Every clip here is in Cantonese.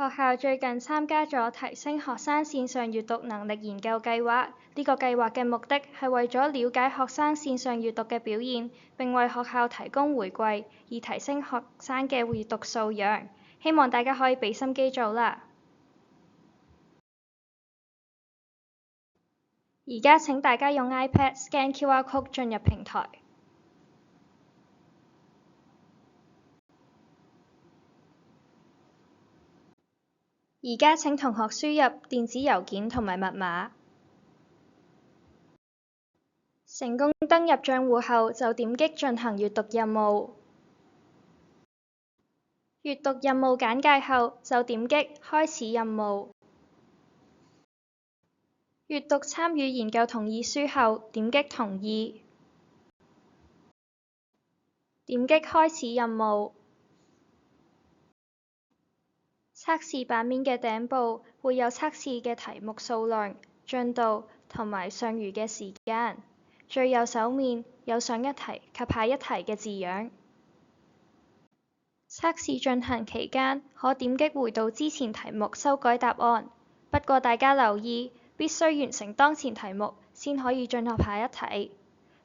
學校最近參加咗提升學生線上閱讀能力研究計劃。呢個計劃嘅目的係為咗了解學生線上閱讀嘅表現，並為學校提供回饋，以提升學生嘅閱讀素養。希望大家可以俾心機做啦。而家請大家用 iPad scan QR code 進入平台。而家請同學輸入電子郵件同埋密碼。成功登入帳戶後，就點擊進行閱讀任務。閱讀任務簡介後，就點擊開始任務。閱讀參與研究同意書後，點擊同意。點擊開始任務。測試版面嘅頂部會有測試嘅題目數量、進度同埋尚餘嘅時間。最右手面有上一題及下一題嘅字樣。測試進行期間，可點擊回到之前題目修改答案。不過大家留意，必須完成當前題目先可以進入下一題。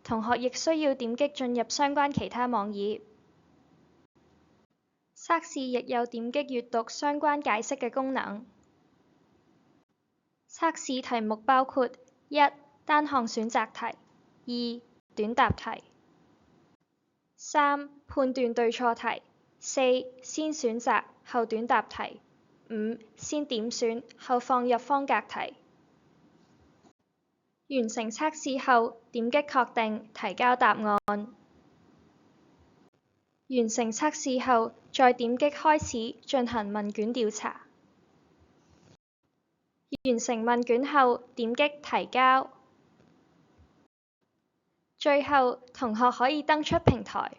同學亦需要點擊進入相關其他網頁。測試亦有點擊閱讀相關解釋嘅功能。測試題目包括：一、單項選擇題；二、短答題；三、判斷對錯題；四、先選擇後短答題；五、先點選後放入方格題。完成測試後，點擊確定提交答案。完成測試後，再點擊開始進行問卷調查。完成問卷後，點擊提交。最後，同學可以登出平台。